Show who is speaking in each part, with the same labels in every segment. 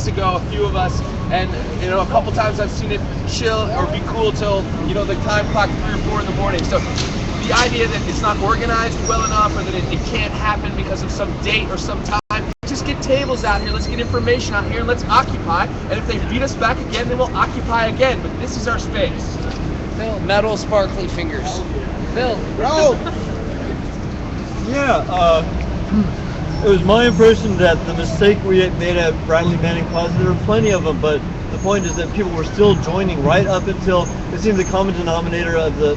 Speaker 1: weeks ago, a few of us, and a couple times I've seen it chill or be cool till the time clock 3 or 4 in the morning. So the idea that it's not organized well enough, or that it can't happen because of some date or some time, just get tables out here, let's get information out here, and let's occupy. And if they beat us back again, then we'll occupy again. But this is our space.
Speaker 2: Phil, metal sparkly fingers. Phil.
Speaker 3: Oh. Yeah. It was my impression that the mistake we had made at Bradley Manning Plaza, there were plenty of them, but the point is that people were still joining right up until it seemed the common denominator of the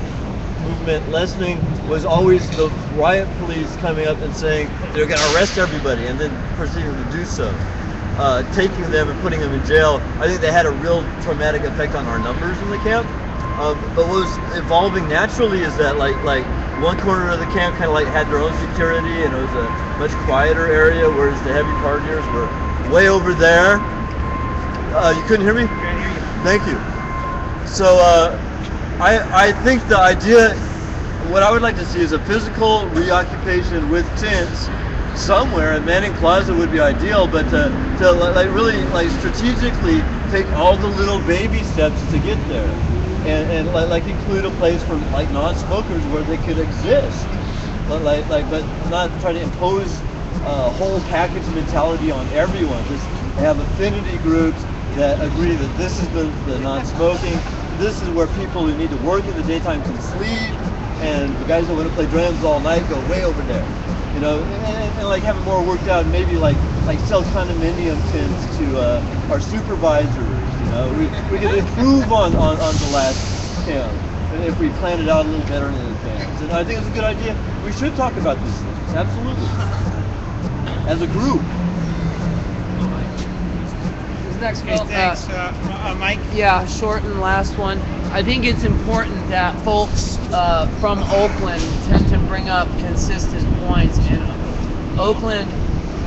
Speaker 3: movement lessening was always the riot police coming up and saying they're going to arrest everybody, and then proceeding to do so, taking them and putting them in jail. I think they had a real traumatic effect on our numbers in the camp. But what was evolving naturally is that like one corner of the camp kind of like had their own security, and it was a much quieter area, whereas the heavy partiers were way over there. You couldn't hear me?
Speaker 4: Can't hear you.
Speaker 3: Thank you. So I think the idea, what I would like to see is a physical reoccupation with tents somewhere, and Manning Plaza would be ideal, but to really strategically take all the little baby steps to get there. And include a place for non-smokers where they could exist, but not try to impose a whole package mentality on everyone. Just have affinity groups that agree that this is the non-smoking. This is where people who need to work in the daytime can sleep, and the guys that want to play drums all night go way over there. And have it more worked out. Maybe sell condominium tents to our supervisors. We could improve on the last camp, and if we planned it out a little better in advance. And I think it's a good idea. We should talk about these things, absolutely, as a group.
Speaker 2: Who's next,
Speaker 4: Hey,
Speaker 2: Phil?
Speaker 4: thanks, Mike.
Speaker 2: Yeah, short and last one. I think it's important that folks from Oakland tend to bring up consistent points. And Oakland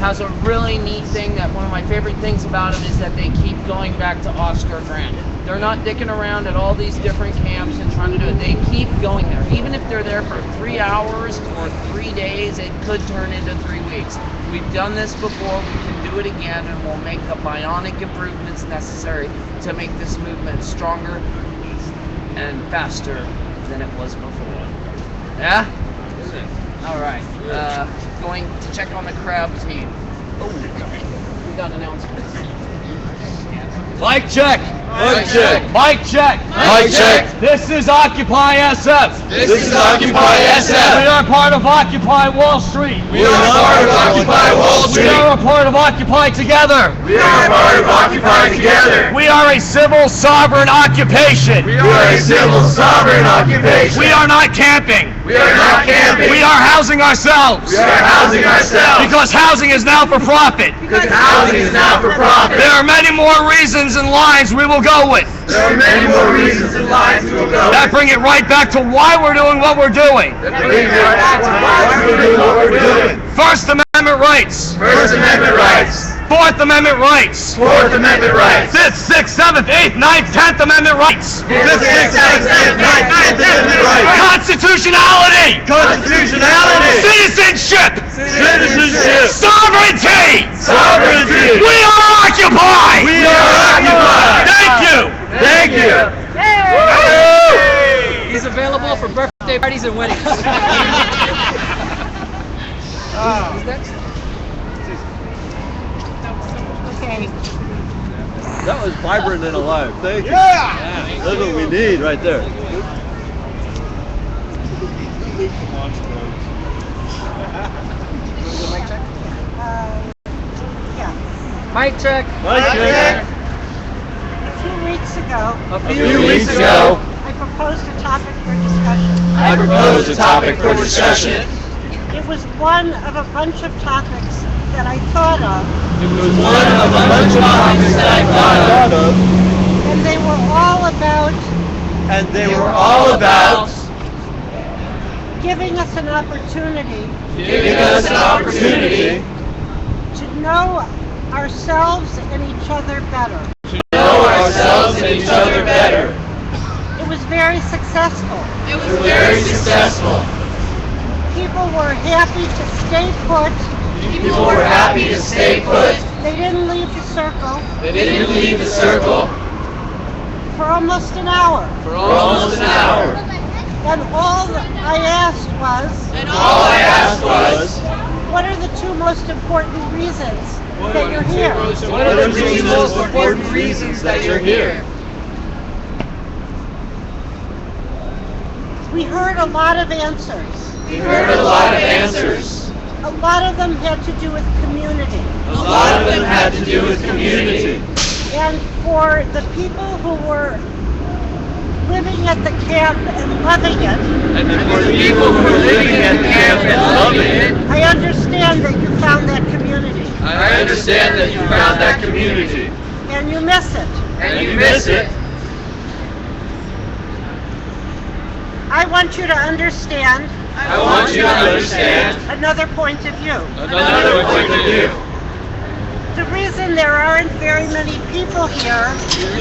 Speaker 2: has a really neat thing that one of my favorite things about them is that they keep going back to Oscar Grant. They're not dicking around at all these different camps and trying to do it. They keep going there. Even if they're there for 3 hours or 3 days, it could turn into 3 weeks. We've done this before, we can do it again, and we'll make the bionic improvements necessary to make this movement stronger and faster than it was before. Yeah? All right. Going to check on the crab team. Oh, we got announcements.
Speaker 1: Mic check.
Speaker 3: Mic check.
Speaker 1: Mic check.
Speaker 3: Mic check.
Speaker 1: This is Occupy SF.
Speaker 3: This is Occupy SF.
Speaker 1: We are part of Occupy Wall Street.
Speaker 3: We are part of Occupy Wall Street.
Speaker 1: We are a part of Occupy Together.
Speaker 3: We are part of Occupy Together.
Speaker 1: We are a civil sovereign occupation.
Speaker 3: We are a civil sovereign occupation.
Speaker 1: We are not camping.
Speaker 3: We are not camping.
Speaker 1: We are housing ourselves.
Speaker 3: We are housing ourselves.
Speaker 1: Because housing is now for profit.
Speaker 3: Because housing is now for profit.
Speaker 1: There are many more reasons and lines we will go with
Speaker 3: There are many more reasons and lines we will go.
Speaker 1: that bring it right back to why we're doing what we're doing. First Amendment rights.
Speaker 3: First Amendment rights.
Speaker 1: Fourth Amendment rights.
Speaker 3: Fourth Amendment rights.
Speaker 1: Fifth, sixth, seventh, eighth, ninth, 10th Amendment rights.
Speaker 3: Fifth, sixth, seventh, eighth, ninth, 10th Amendment rights.
Speaker 1: Constitutionality.
Speaker 3: Constitutionality.
Speaker 1: Citizenship.
Speaker 3: Citizenship.
Speaker 1: Sovereignty.
Speaker 3: Sovereignty.
Speaker 1: We are Occupy.
Speaker 3: We are Occupy.
Speaker 1: Thank you.
Speaker 3: Thank you.
Speaker 2: He's available for birthday parties and weddings. Who's next?
Speaker 5: Okay.
Speaker 3: That was vibrant and alive. Thank you.
Speaker 4: Yeah.
Speaker 3: That's what we need right there.
Speaker 5: Yeah.
Speaker 2: Mic check.
Speaker 3: Mic check.
Speaker 5: A few weeks ago,
Speaker 3: A few weeks ago,
Speaker 5: I proposed a topic for discussion.
Speaker 3: I proposed a topic for discussion.
Speaker 5: It was one of a bunch of topics that I thought of,
Speaker 3: It was one of a bunch of topics that I thought of,
Speaker 5: and they were all about giving us an opportunity to know ourselves and each other better. It was very successful. People were happy to stay put. They didn't leave the circle
Speaker 1: They didn't leave the circle
Speaker 5: for almost an hour.
Speaker 1: for almost an hour.
Speaker 5: And all I asked was,
Speaker 1: All I asked was,
Speaker 5: what are the two most important reasons that you're here?
Speaker 1: what are the two most important reasons that you're here?
Speaker 5: We heard a lot of answers.
Speaker 1: We heard a lot of answers.
Speaker 5: A lot of them had to do with community.
Speaker 1: A lot of them had to do with community.
Speaker 5: And for the people who were living at the camp and loving it,
Speaker 1: And for the people who are living at the camp and loving it,
Speaker 5: I understand that you found that community.
Speaker 1: I understand that you found that community.
Speaker 5: And you miss it.
Speaker 1: And you miss it.
Speaker 5: I want you to understand
Speaker 1: I want you to understand
Speaker 5: another point of view.
Speaker 1: another point of view.
Speaker 5: The reason there aren't very many people here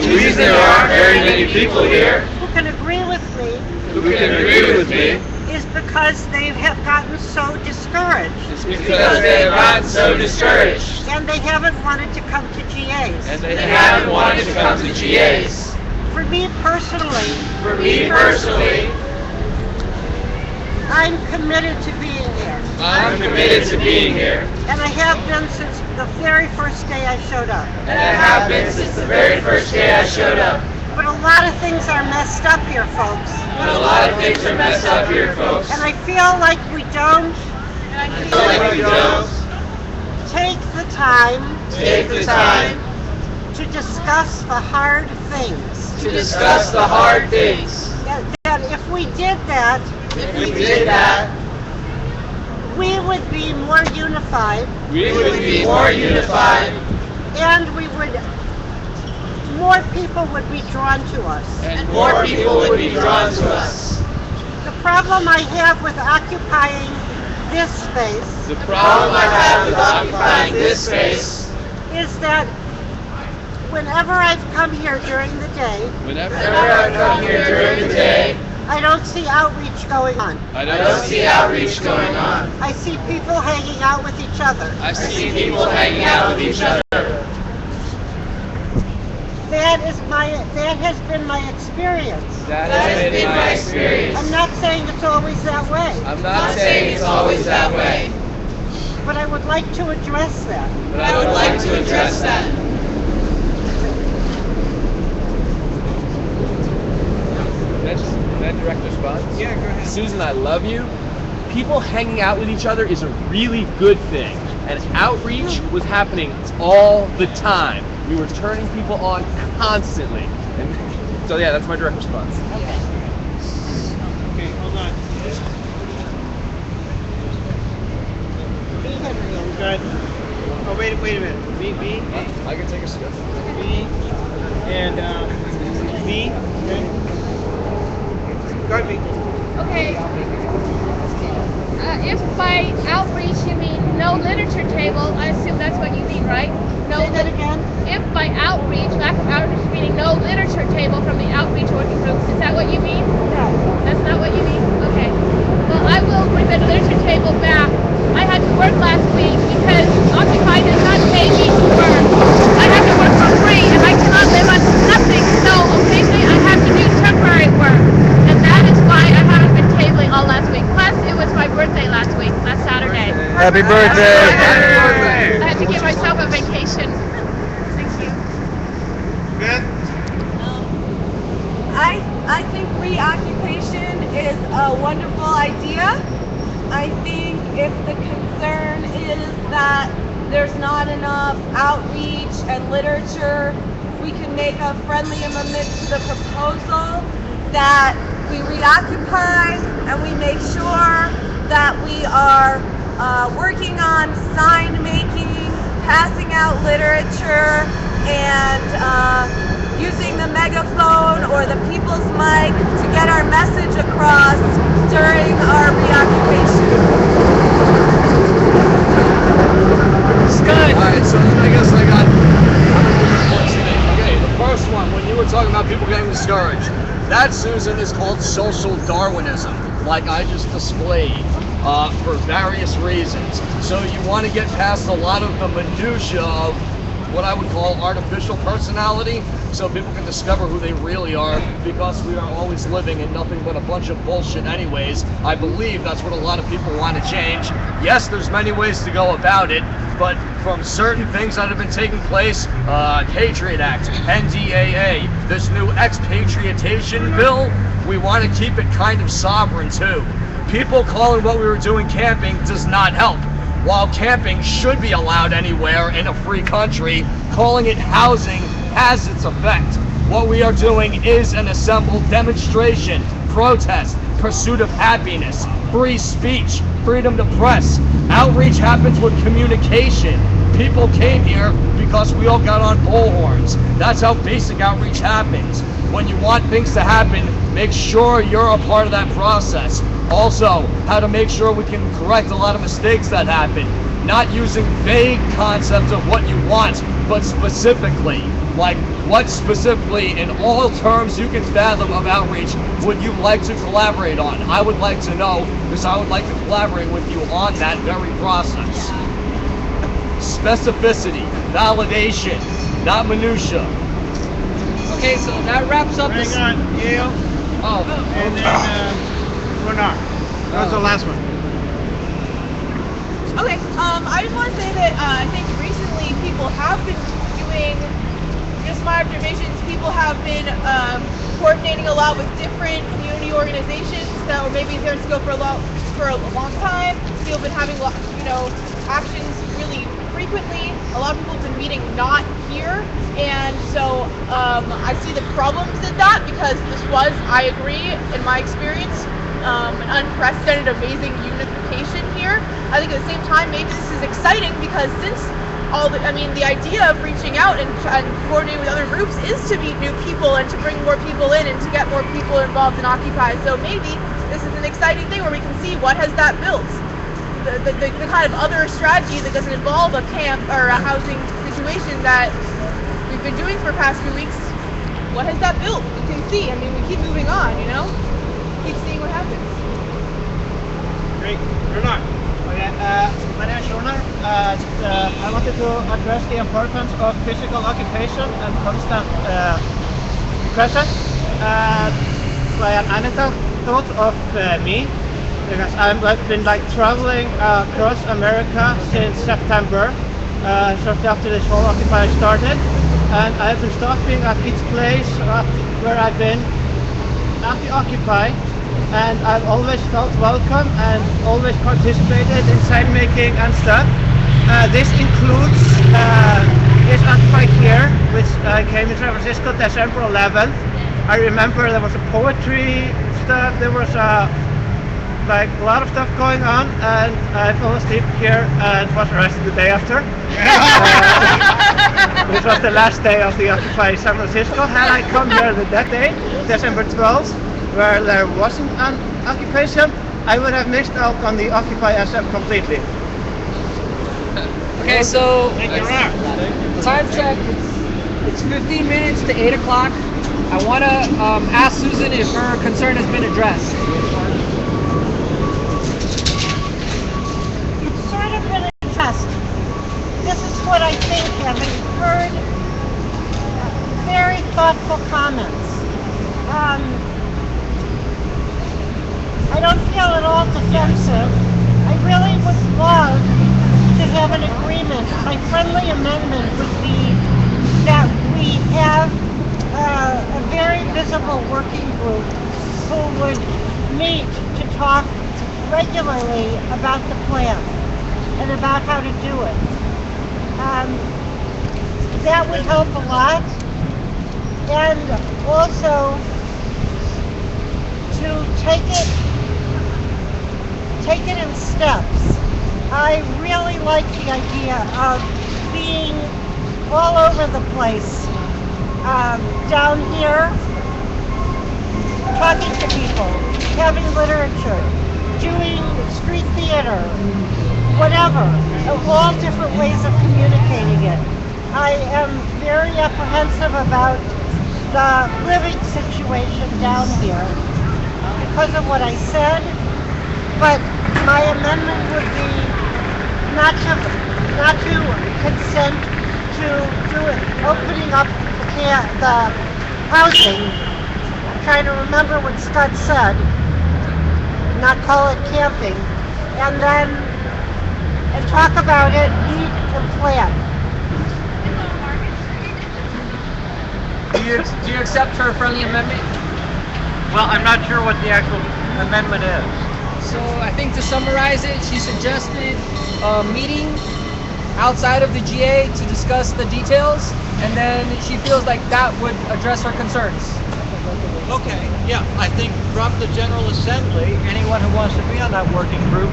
Speaker 1: The reason there aren't very many people here
Speaker 5: who can agree with me
Speaker 1: who can agree with me
Speaker 5: is because they have gotten so discouraged
Speaker 1: is because they have gotten so discouraged
Speaker 5: and they haven't wanted to come to GAs.
Speaker 1: and they haven't wanted to come to GAs.
Speaker 5: For me personally,
Speaker 1: For me personally,
Speaker 5: I'm committed to being here.
Speaker 1: I'm committed to being here,
Speaker 5: And I have been since the very first day I showed up.
Speaker 1: and I have been since the very first day I showed up.
Speaker 5: But a lot of things are messed up here, folks.
Speaker 1: But a lot of things are messed up here, folks.
Speaker 5: And I feel like we don't
Speaker 1: Like we don't
Speaker 5: take the time
Speaker 1: take the time
Speaker 5: to discuss the hard things.
Speaker 1: to discuss the hard things.
Speaker 5: That if we did that,
Speaker 1: If we did that,
Speaker 5: we would be more unified
Speaker 1: we would be more unified,
Speaker 5: and more people would be drawn to us.
Speaker 1: and more people would be drawn to us.
Speaker 5: The problem I have with occupying this space
Speaker 1: The problem I have with occupying this space,
Speaker 5: is that whenever I've come here during the day,
Speaker 1: whenever I come here during the day,
Speaker 5: I don't see outreach going on.
Speaker 1: I don't see outreach going on.
Speaker 5: I see people hanging out with each other.
Speaker 1: I see people hanging out with each other.
Speaker 5: That has been my experience.
Speaker 1: That has been my experience.
Speaker 5: I'm not saying it's always that way,
Speaker 1: I'm not saying it's always that way,
Speaker 5: but I would like to address that.
Speaker 1: but I would like to address that. Can I direct response?
Speaker 4: Yeah, go ahead.
Speaker 1: Susan, I love you. People hanging out with each other is a really good thing. And outreach was happening all the time. We were turning people on constantly. And so yeah, that's my direct response.
Speaker 4: Okay, hold on. Good. Oh, wait a minute. Me,
Speaker 1: I can take a step.
Speaker 4: me, and me. Okay. Go ahead, me.
Speaker 6: Okay. If by outreach you mean no literature table, I assume that's what you mean, right? No.
Speaker 5: Say that again?
Speaker 6: If by outreach, lack of outreach meaning no literature table from the outreach working group, is that what you mean?
Speaker 5: No.
Speaker 6: That's not what you mean? Okay. Well, I will bring the literature table back. I had to work last week because Occupy does not pay me to work. I have to work for free and I cannot live on nothing. So occasionally I have to do temporary work. And that is why I haven't been tabling all last week. Plus, it was my birthday last week, last Saturday.
Speaker 3: Happy birthday!
Speaker 6: I had to give myself a vacation. Thank you.
Speaker 4: Beth?
Speaker 7: I think reoccupation is a wonderful idea. I think if the concern is that there's not enough outreach and literature, we can make a friendly amendment to the proposal that we reoccupy and we make sure that we are working on sign making, passing out literature, and using the megaphone or the people's mic to get our message across during our reoccupation.
Speaker 1: Alright, so I guess I got points to make. Okay, the first one, when you were talking about people getting discouraged, that, Susan, is called social Darwinism, like I just displayed, for various reasons. So you want to get past a lot of the minutia of
Speaker 8: what I would call artificial personality, so people can discover who they really are, because we are always living in nothing but a bunch of bullshit anyways. I believe that's what a lot of people want to change. Yes, there's many ways to go about it, but from certain things that have been taking place, Patriot Act, NDAA, this new expatriation bill, we want to keep it kind of sovereign too. People calling what we were doing camping does not help. While camping should be allowed anywhere in a free country, calling it housing has its effect. What we are doing is an assembled demonstration, protest, pursuit of happiness, free speech, freedom to press. Outreach happens with communication. People came here because we all got on bullhorns. That's how basic outreach happens. When you want things to happen, make sure you're a part of that process. Also, how to make sure we can correct a lot of mistakes that happen. Not using vague concepts of what you want, but specifically. Like, what specifically, in all terms you can fathom of outreach, would you like to collaborate on? I would like to know, because I would like to collaborate with you on that very process. Specificity, validation, not minutia.
Speaker 2: Okay, so that wraps up this.
Speaker 4: Hang on, Yale,
Speaker 2: Oh,
Speaker 4: and then Renard. That was the last one.
Speaker 7: Okay, I just want to say that I think recently people have been doing, just my observations, people have been coordinating a lot with different community organizations that were maybe there in scope for a long time. People have been having, actions really frequently. A lot of people have been meeting not here, and so I see the problems in that, because this was, I agree, in my experience, an unprecedented, amazing unification here. I think at the same time, maybe this is exciting, because since the idea of reaching out and coordinating with other groups is to meet new people and to bring more people in and to get more people involved in Occupy. So maybe this is an exciting thing where we can see what has that built. The kind of other strategy that doesn't involve a camp or a housing situation that we've been doing for the past few weeks. What has that built? We can see. I mean, we keep moving on, keep seeing what happens.
Speaker 4: Great. Renard.
Speaker 9: Okay, my name is Jonar. I wanted to address the importance of physical occupation and constant presence. By an anecdote of me, because I've been traveling across America since September, shortly after this whole Occupy started, and I've been stopping at each place where I've been at the Occupy, and I've always felt welcome and always participated in sign making and stuff. This includes this Occupy here, which came in San Francisco December 11th. I remember there was a poetry stuff, there was a lot of stuff going on, and I fell asleep here and was arrested the day after. Which was the last day of the Occupy San Francisco. Had I come here that day, December 12th, where there wasn't an occupation, I would have missed out on the Occupy SF completely.
Speaker 2: okay, so
Speaker 4: Thank you, Renard.
Speaker 2: time check. It's 15 minutes to 8 o'clock. I want to ask Susan if her concern has been addressed.
Speaker 5: It's sort of been addressed. This is what I think, having heard very thoughtful comments. I don't feel at all defensive. I really would love to have an agreement. My friendly amendment would be that we have a very visible working group who would meet to talk regularly about the plan and about how to do it. That would help a lot. And also to take it in steps. I really like the idea of being all over the place, down here, talking to people, having literature, doing street theater, whatever, all different ways of communicating it. I am very apprehensive about the living situation down here because of what I said, but my amendment would be not to consent to do it, opening up the housing. I'm trying to remember what Scott said, not call it camping, and then talk about it, meet and plan.
Speaker 2: Do you accept her friendly amendment?
Speaker 9: Well, I'm not sure what the actual amendment is.
Speaker 10: So I think to summarize it, she suggested a meeting outside of the GA to discuss the details, and then she feels like that would address her concerns.
Speaker 9: Okay, yeah, I think from the General Assembly, anyone who wants to be on that working group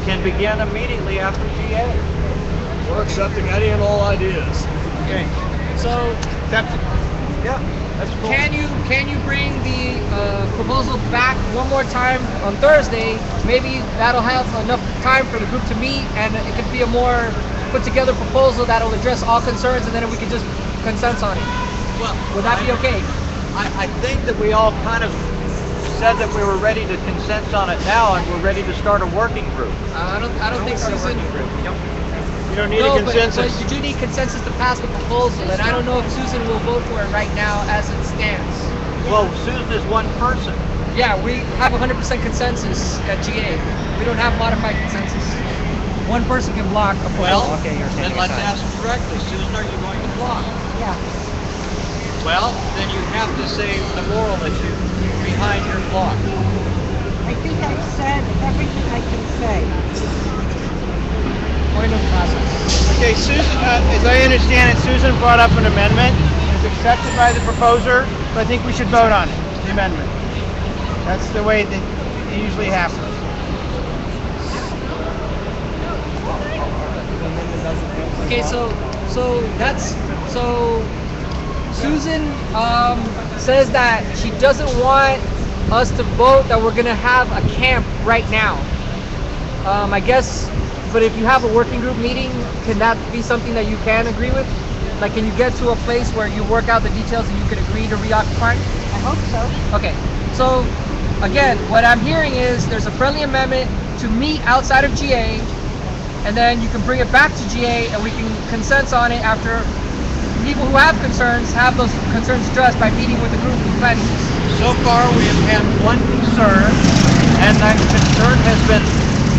Speaker 9: can begin immediately after GA.
Speaker 8: We're accepting any and all ideas.
Speaker 9: Okay,
Speaker 10: So
Speaker 9: yeah, that's cool.
Speaker 10: can you bring the proposal back one more time on Thursday? Maybe that'll have enough time for the group to meet, and it could be a more put together proposal that'll address all concerns, and then we could just consensus on it.
Speaker 9: Well,
Speaker 10: Would that be okay?
Speaker 9: I think that we all kind of said that we were ready to consent on it now, and we're ready to start a working group.
Speaker 10: I don't think Susan.
Speaker 9: You don't need
Speaker 10: No,
Speaker 9: a consensus.
Speaker 10: but you do need consensus to pass the proposal, and I don't know if Susan will vote for it right now as it stands.
Speaker 9: Well, Susan is one person.
Speaker 10: Yeah, we have 100% consensus at GA. We don't have modified consensus. One person can block a proposal.
Speaker 9: Well,
Speaker 10: Okay, you're
Speaker 9: then
Speaker 10: taking
Speaker 9: let's
Speaker 10: a side.
Speaker 9: ask directly. Susan, are you going to block?
Speaker 5: Yeah.
Speaker 9: Well, then you have to say the moral issue behind your block.
Speaker 5: I think I've said everything I can say.
Speaker 10: Point of process.
Speaker 4: Okay, Susan, as I understand it, Susan brought up an amendment. It's accepted by the proposer, but I think we should vote on it, the amendment. That's the way that it usually happens.
Speaker 10: Okay, so Susan says that she doesn't want us to vote that we're gonna have a camp right now. I guess, but if you have a working group meeting, can that be something that you can agree with? Like, can you get to a place where you work out the details and you can agree to reoccupy?
Speaker 5: I hope so.
Speaker 10: Okay, so again, what I'm hearing is there's a friendly amendment to meet outside of GA, and then you can bring it back to GA and we can consensus on it after people who have concerns have those concerns addressed by meeting with the group of planning.
Speaker 9: So far, we have had one concern, and that concern has been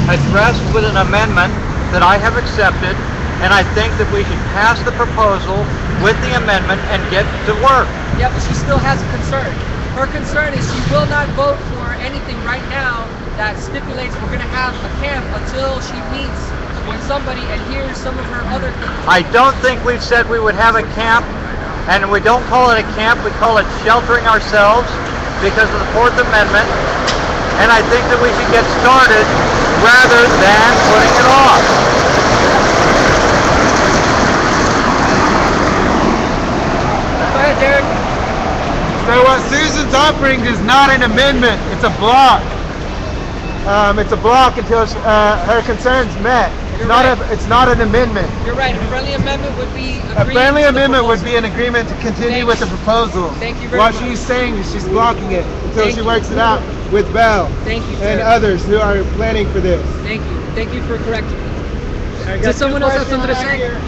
Speaker 9: addressed with an amendment that I have accepted, and I think that we should pass the proposal with the amendment and get to work.
Speaker 10: Yeah, but she still has a concern. Her concern is she will not vote for anything right now that stipulates we're going to have a camp until she meets with somebody and hears some of her other things.
Speaker 9: I don't think we've said we would have a camp, and we don't call it a camp, we call it sheltering ourselves because of the Fourth Amendment, and I think that we should get started rather than putting it off.
Speaker 10: Go ahead, Derek.
Speaker 11: So what Susan's offering is not an amendment, it's a block. It's a block until her concerns met. It's not an amendment.
Speaker 10: You're right. A friendly amendment would be
Speaker 11: A
Speaker 10: agreeing
Speaker 11: friendly
Speaker 10: to the
Speaker 11: amendment would
Speaker 10: proposal.
Speaker 11: be an agreement to continue
Speaker 10: Thank
Speaker 11: with
Speaker 10: you.
Speaker 11: the proposal.
Speaker 10: Thank you very
Speaker 11: What
Speaker 10: much.
Speaker 11: she's saying is she's blocking it until
Speaker 10: Thank
Speaker 11: she
Speaker 10: you.
Speaker 11: works it out with Bell
Speaker 10: Thank you,
Speaker 11: and
Speaker 10: sir.
Speaker 11: others who are planning for this.
Speaker 10: Thank you. Thank you for correcting me.
Speaker 11: I got
Speaker 10: Does someone else have
Speaker 11: questions
Speaker 10: something to
Speaker 11: back
Speaker 10: say?
Speaker 11: here.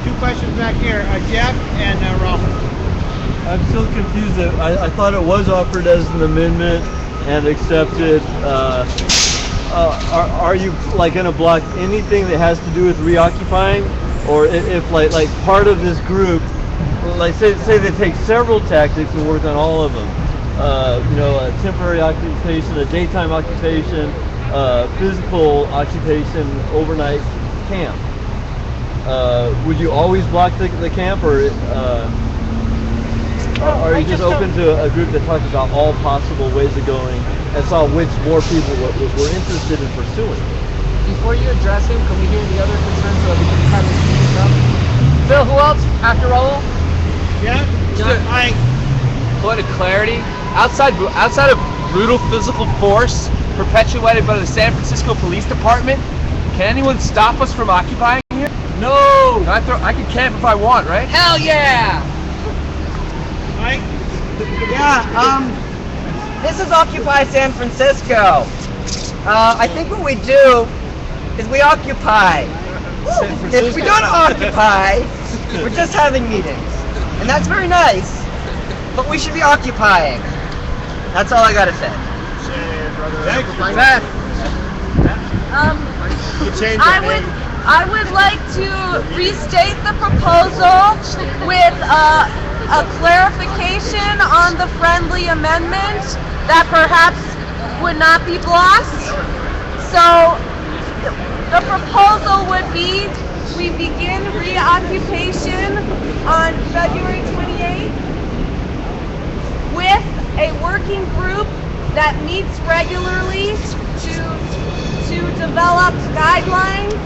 Speaker 4: Two questions back here, Jeff and Ralph.
Speaker 3: I'm still confused. I thought it was offered as an amendment and accepted. Are you like going to block anything that has to do with reoccupying, or if like part of this group, like say they take several tactics and work on all of them, a temporary occupation, a daytime occupation, physical occupation, overnight camp. Would you always block the camp, or are you just open to a group that talks about all possible ways of going and saw which more people were interested in pursuing?
Speaker 10: Before you address him, can we hear the other concerns so that we can kind of speed this up? Phil, who else after Raul?
Speaker 4: Yeah?
Speaker 10: John?
Speaker 1: Point of clarity, outside of brutal physical force perpetuated by the San Francisco Police Department, can anyone stop us from occupying here?
Speaker 10: No!
Speaker 1: I can camp if I want, right?
Speaker 10: Hell yeah!
Speaker 4: Mike?
Speaker 12: Yeah, this is Occupy San Francisco. I think what we do is we occupy. If we don't occupy, we're just having meetings. And that's very nice, but we should be occupying. That's all I gotta say.
Speaker 7: I would like to restate the proposal with a clarification on the friendly amendment that perhaps would not be blocked. So the proposal would be we begin reoccupation on February 28th with a working group that meets regularly to develop guidelines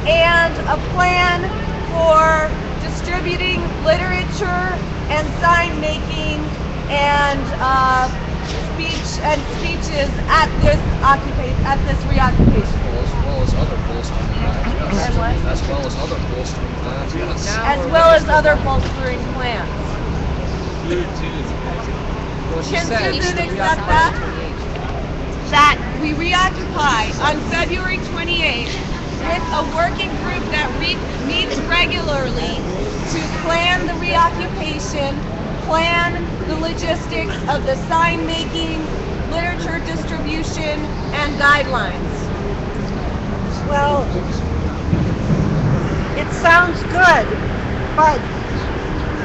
Speaker 7: and a plan for distributing literature and sign making and speeches at this reoccupation.
Speaker 8: As well as other bolstering plans, yes.
Speaker 7: And what?
Speaker 8: As well as other bolstering plans, yes.
Speaker 7: As well as other bolstering plans. Can Susan accept that? That we reoccupy on February 28th with a working group that meets regularly to plan the reoccupation, plan the logistics of the sign making, literature distribution, and guidelines.
Speaker 5: Well, it sounds good, but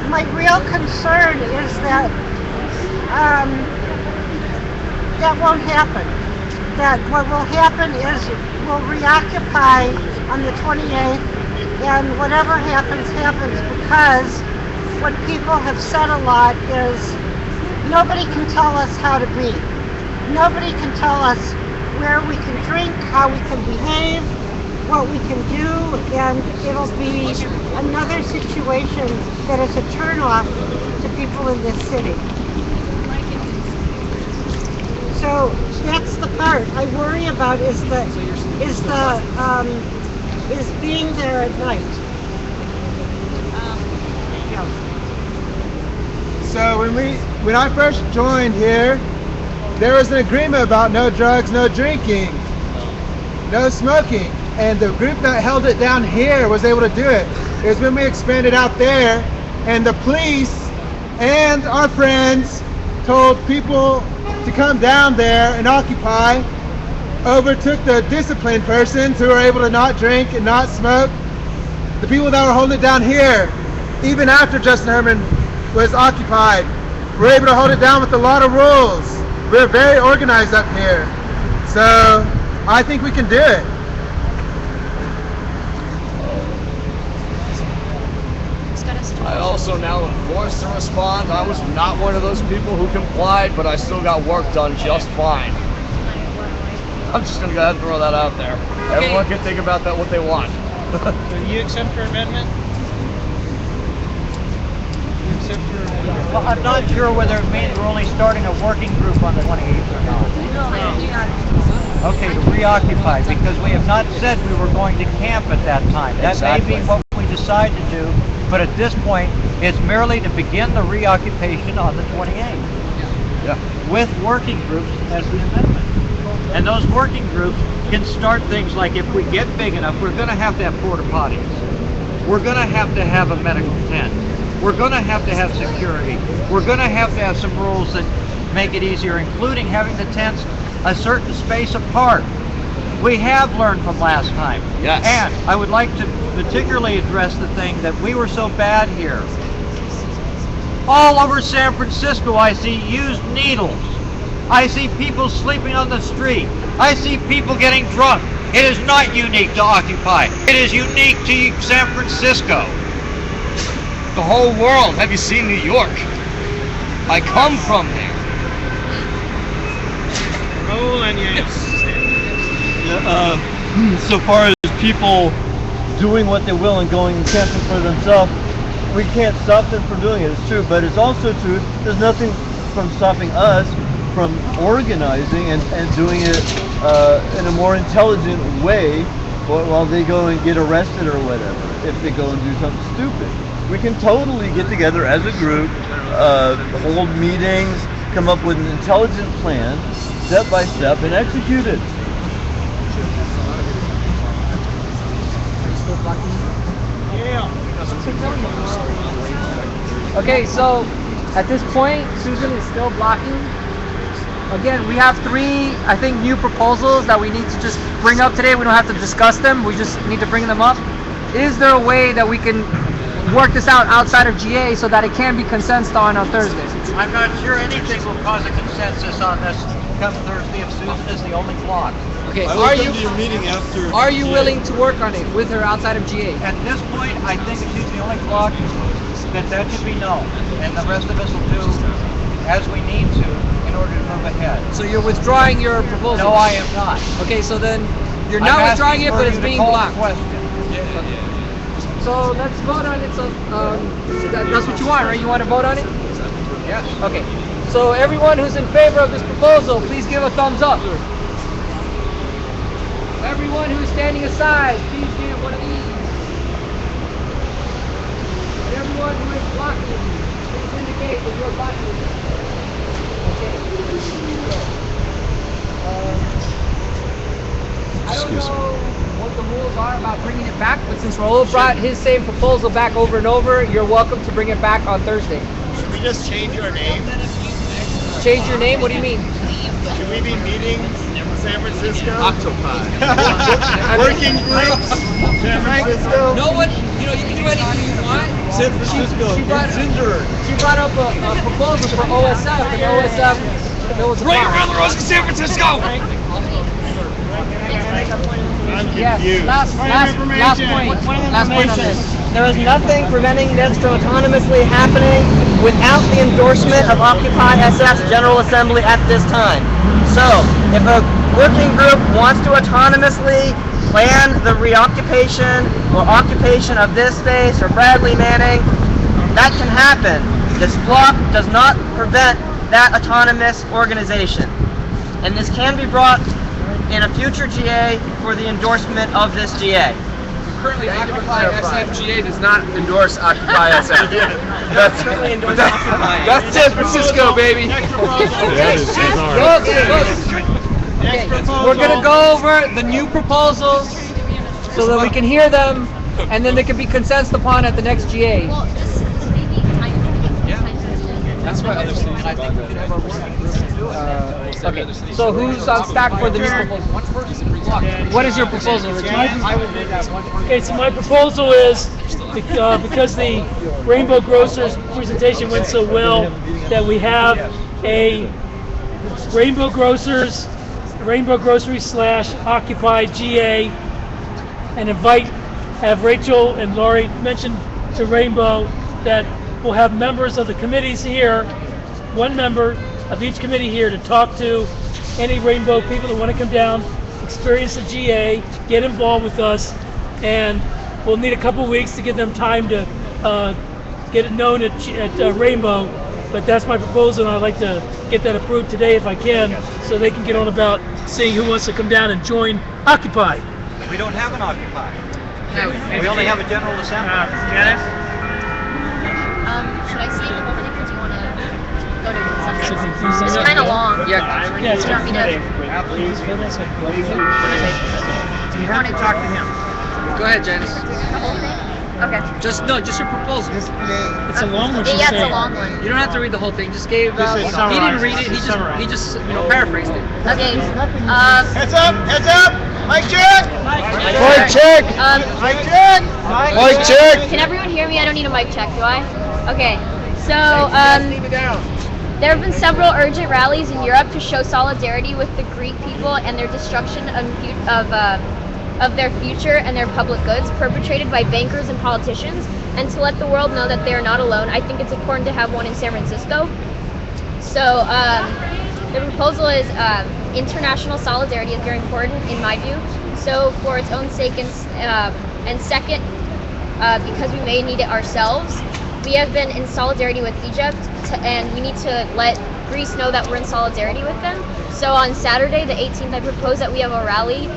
Speaker 5: my real concern is that that won't happen. That what will happen is we'll reoccupy on the 28th, and whatever happens, happens, because what people have said a lot is nobody can tell us how to be. Nobody can tell us where we can drink, how we can behave, what we can do, and it'll be another situation that is a turnoff to people in this city. So that's the part I worry about is being there at night.
Speaker 11: So when I first joined here, there was an agreement about no drugs, no drinking, no smoking, and the group that held it down here was able to do it. It was when we expanded out there, and the police and our friends told people to come down there and occupy, overtook the disciplined persons who were able to not drink and not smoke. The people that were holding it down here, even after Justin Herman was occupied, were able to hold it down with a lot of rules. We're very organized up here. So I think we can do it.
Speaker 8: I also now am forced to respond. I was not one of those people who complied, but I still got work done just fine. I'm just going to go ahead and throw that out there.
Speaker 2: Okay.
Speaker 8: Everyone can think about that what they want.
Speaker 9: Do you accept her amendment? You accept her amendment?
Speaker 13: Well, I'm not sure whether it means we're only starting a working group on the 28th or not. Okay, to reoccupy, because we have not said we were going to camp at that time. That may be what we decide to do, but at this point, it's merely to begin the reoccupation on the 28th.
Speaker 8: Yeah.
Speaker 13: With working groups as the amendment. And those working groups can start things like, if we get big enough, we're going to have porta potties. We're going to have a medical tent. We're going to have security. We're going to have some rules that make it easier, including having the tents a certain space apart. We have learned from last time.
Speaker 8: Yes.
Speaker 13: And I would like to particularly address the thing that we were so bad here. All over San Francisco, I see used needles. I see people sleeping on the street. I see people getting drunk. It is not unique to Occupy. It is unique to San Francisco.
Speaker 8: The whole world. Have you seen New York? I come from there.
Speaker 9: Raul and
Speaker 3: So far as people doing what they will and going and camping for themselves, we can't stop them from doing it. It's true, but it's also true there's nothing from stopping us from organizing and doing it in a more intelligent way while they go and get arrested or whatever, if they go and do something stupid. We can totally get together as a group, hold meetings, come up with an intelligent plan, step by step, and execute it.
Speaker 10: blocking. Okay, so at this point, Susan is still blocking. Again, we have 3, I think, new proposals that we need to just bring up today. We don't have to discuss them. We just need to bring them up. Is there a way that we can work this out outside of GA so that it can be consensus on Thursday?
Speaker 13: I'm not sure anything will cause a consensus on this come Thursday if Susan is the only block.
Speaker 10: Okay,
Speaker 3: I will come to your meeting after.
Speaker 10: are you
Speaker 3: GA.
Speaker 10: willing to work on it with her outside of GA?
Speaker 13: At this point, I think if she's the only block, that should be no. And the rest of us will do as we need to in order to move ahead.
Speaker 10: So you're withdrawing your proposal?
Speaker 13: No, I am not.
Speaker 10: Okay, so then you're
Speaker 13: I'm
Speaker 10: not
Speaker 13: asking
Speaker 10: withdrawing it,
Speaker 13: for
Speaker 10: but
Speaker 13: you
Speaker 10: it's
Speaker 13: to
Speaker 10: being
Speaker 13: call the
Speaker 10: blocked.
Speaker 13: question.
Speaker 10: So let's vote on it. So that's what you want, right? You want to vote on it?
Speaker 13: Yes.
Speaker 10: Okay. So everyone who's in favor of this proposal, please give a thumbs up. Everyone who's standing aside, please give one of these. And everyone who is blocking, please indicate that you're blocking. Okay. I don't know what the rules are about bringing it back, but since Raul brought his same proposal back over and over, you're welcome to bring it back on Thursday.
Speaker 11: Should we just change our name?
Speaker 10: Change your name? What do you mean?
Speaker 11: Should we be meeting San Francisco?
Speaker 1: Occupy.
Speaker 11: Working groups? San Francisco?
Speaker 10: No one, you can do anything you want.
Speaker 3: San Francisco.
Speaker 10: She brought up a proposal for OSF, and OSF, there was a
Speaker 1: Right
Speaker 10: problem.
Speaker 1: around the rose in San Francisco.
Speaker 11: I'm
Speaker 10: Yes,
Speaker 11: confused.
Speaker 10: last point. Last point on this.
Speaker 12: There is nothing preventing this from autonomously happening without the endorsement of Occupy SF's General Assembly at this time. So, if a working group wants to autonomously plan the reoccupation or occupation of this space or Bradley Manning, that can happen. This block does not prevent that autonomous organization. And this can be brought in a future GA for the endorsement of this GA.
Speaker 1: Currently, Occupy SFGA does not endorse Occupy SF. That's San Francisco, baby.
Speaker 10: Okay, we're gonna go over the new proposals so that we can hear them, and then they can be consensus upon at the next GA.
Speaker 6: Well, this maybe time.
Speaker 1: That's why other cities have done
Speaker 10: Okay, so who's on stack for the new proposal? What is your proposal, Richard?
Speaker 14: Okay, so my proposal is, because the Rainbow Grocers presentation went so well, that we have a Rainbow Grocery / Occupy GA, and have Rachel and Laurie mention to Rainbow that we'll have members of the committees here, one member of each committee here to talk to any Rainbow people that want to come down, experience the GA, get involved with us, and we'll need a couple weeks to give them time to get it known at Rainbow. But that's my proposal, and I'd like to get that approved today if I can, so they can get on about seeing who wants to come down and join Occupy.
Speaker 13: We don't have an Occupy. We only have a General Assembly.
Speaker 11: Janice?
Speaker 6: Should I stay with everything, or do you want to go to consensus? It's kind of long.
Speaker 10: Yeah.
Speaker 14: Yeah, it's
Speaker 6: Do you want me to?
Speaker 4: You have to talk to him.
Speaker 10: Go ahead, Janice.
Speaker 6: The whole thing? Okay.
Speaker 10: Just your proposal.
Speaker 14: It's a long one.
Speaker 6: Yeah, it's a long one.
Speaker 10: You don't have to read the whole thing. Just gave.
Speaker 11: This is
Speaker 10: He didn't
Speaker 11: summarized.
Speaker 10: read it.
Speaker 11: This is summarized.
Speaker 10: He just paraphrased it.
Speaker 6: Okay.
Speaker 11: Heads up! Heads up! Mic check!
Speaker 6: Mic
Speaker 11: check! Mic check! Mic check!
Speaker 6: Can everyone hear me? I don't need a mic check, do I? Okay. So, there have been several urgent rallies in Europe to show solidarity with the Greek people and their destruction of their future and their public goods perpetrated by bankers and politicians, and to let the world know that they are not alone. I think it's important to have one in San Francisco. So, the proposal is international solidarity is very important in my view. So, for its own sake, and second, because we may need it ourselves, we have been in solidarity with Egypt, and we need to let Greece know that we're in solidarity with them. So on Saturday, the 18th, I propose that we have a rally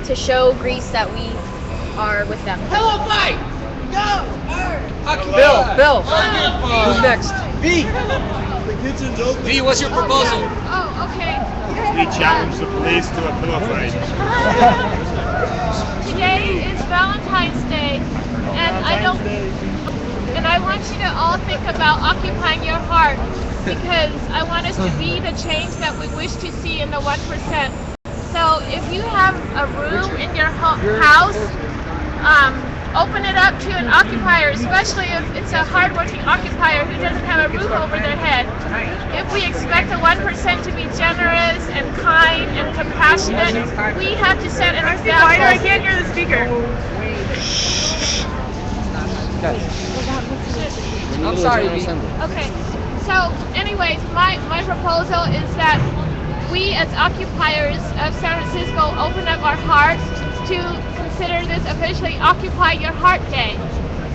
Speaker 6: to show Greece that we are with them.
Speaker 2: Hello, fight!
Speaker 10: Bill, who's next?
Speaker 3: The kitchen's open.
Speaker 10: V, what's your proposal?
Speaker 6: Oh, okay.
Speaker 11: We challenge the police to a pillow fight.
Speaker 6: Today is Valentine's Day, and I want you to all think about occupying your heart, because I want us to be the change that we wish to see in the 1%. So if you have a room in your house, open it up to an occupier, especially if it's a hardworking occupier who doesn't have a roof over their head. If we expect the 1% to be generous and kind and compassionate, we have to set an example.
Speaker 2: I can't hear the speaker.
Speaker 10: I'm sorry.
Speaker 6: Okay. So anyways, my proposal is that we as occupiers of San Francisco open up our hearts to consider this officially Occupy Your Heart Day.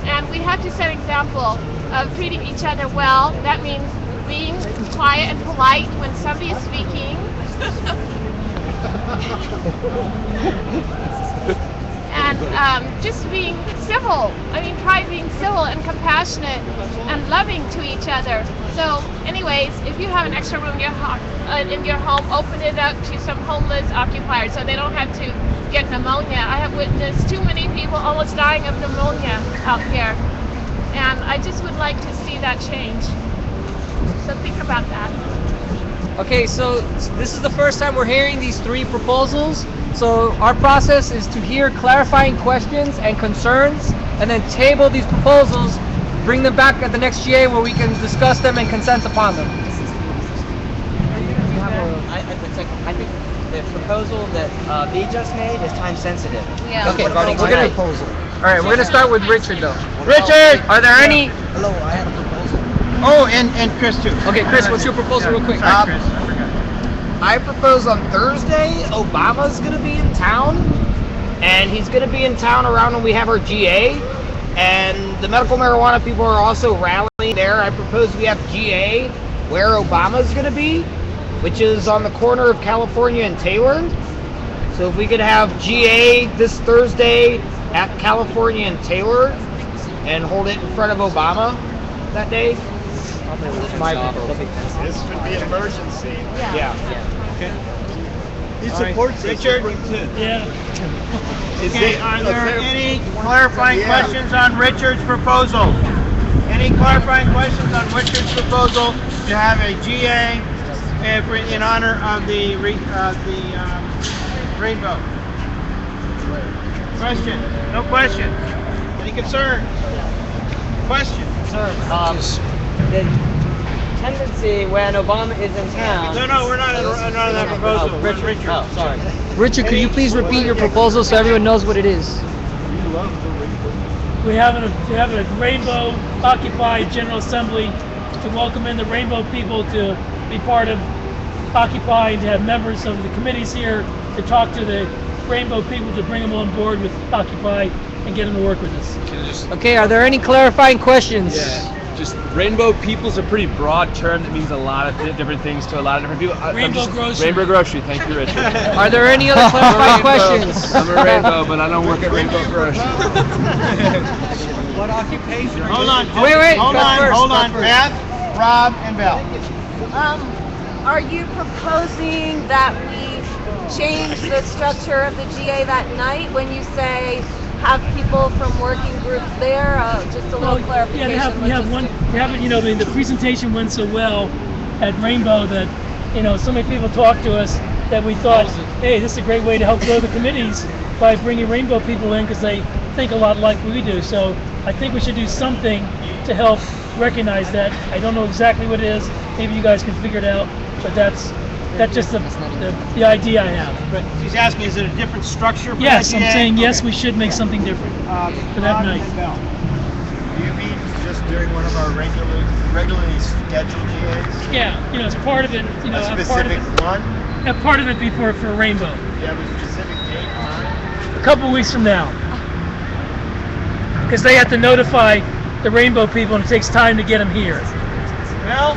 Speaker 6: And we have to set an example of treating each other well. That means being quiet and polite when somebody is speaking. And just being civil. I mean, try being civil and compassionate and loving to each other. So anyways, if you have an extra room in your home, open it up to some homeless occupiers so they don't have to get pneumonia. I have witnessed too many people almost dying of pneumonia out here. And I just would like to see that change. So think about that.
Speaker 10: Okay, so this is the first time we're hearing these three proposals. So our process is to hear clarifying questions and concerns, and then table these proposals, bring them back at the next GA where we can discuss them and consent upon them.
Speaker 12: I think the proposal that B just made is time sensitive.
Speaker 6: Yeah.
Speaker 10: Okay,
Speaker 12: Regarding
Speaker 10: we're gonna
Speaker 12: proposal.
Speaker 10: All right, we're gonna start with Richard though.
Speaker 4: Richard!
Speaker 10: Are there any?
Speaker 11: Hello, I have a proposal.
Speaker 4: Oh, and Chris too.
Speaker 10: Okay, Chris, what's your proposal, real quick?
Speaker 4: Sorry, Chris, I forgot.
Speaker 12: I propose on Thursday, Obama's going to be in town, and he's going to be in town around when we have our GA, and the medical marijuana people are also rallying there. I propose we have GA where Obama's going to be, which is on the corner of California and Taylor. So if we could have GA this Thursday at California and Taylor and hold it in front of Obama that day. My proposal.
Speaker 8: This could be an emergency.
Speaker 12: Yeah.
Speaker 3: He supports this.
Speaker 4: Richard?
Speaker 14: Yeah.
Speaker 4: Okay, are there any clarifying questions on Richard's proposal? Any clarifying questions on Richard's proposal to have a GA in honor of the rainbow? Question? No question? Any concern? Question?
Speaker 12: The tendency when Obama is in town.
Speaker 4: No, we're not on that proposal. Richard.
Speaker 12: Oh, sorry.
Speaker 10: Richard, could you please repeat your proposal so everyone knows what it is?
Speaker 14: We have a Rainbow Occupy General Assembly to welcome in the Rainbow people to be part of Occupy and to have members of the committees here to talk to the Rainbow people to bring them on board with Occupy and get them to work with us.
Speaker 10: Okay, are there any clarifying questions?
Speaker 1: Yeah. Just rainbow people's a pretty broad term that means a lot of different things to a lot of different people.
Speaker 14: Rainbow grocery.
Speaker 1: Rainbow grocery. Thank you, Richard.
Speaker 10: Are there any other clarifying questions?
Speaker 1: I'm a rainbow, but I don't work at Rainbow Grocery.
Speaker 13: What occupation?
Speaker 4: Hold on.
Speaker 10: Wait,
Speaker 4: Hold on.
Speaker 10: first.
Speaker 4: Beth, Rob, and Belle.
Speaker 7: Are you proposing that we change the structure of the GA that night when you say have people from working groups there? Just a little clarification.
Speaker 14: The presentation went so well at Rainbow that, so many people talked to us that we thought, hey, this is a great way to help grow the committees by bringing Rainbow people in because they think a lot like we do. So I think we should do something to help recognize that. I don't know exactly what it is. Maybe you guys can figure it out, but that's just the idea I have.
Speaker 4: But she's asking, is it a different structure for
Speaker 14: Yes,
Speaker 4: that
Speaker 14: I'm
Speaker 4: GA?
Speaker 14: saying yes, we should make something different for that
Speaker 4: Rob
Speaker 14: night.
Speaker 4: and Belle.
Speaker 11: Do you mean just during one of our regularly scheduled GAs?
Speaker 14: Yeah, it's part of it.
Speaker 11: A specific one?
Speaker 14: Part of it before for Rainbow.
Speaker 11: Do you have a specific date in mind?
Speaker 14: A couple weeks from now. Because they have to notify the Rainbow people and it takes time to get them here.
Speaker 4: Well,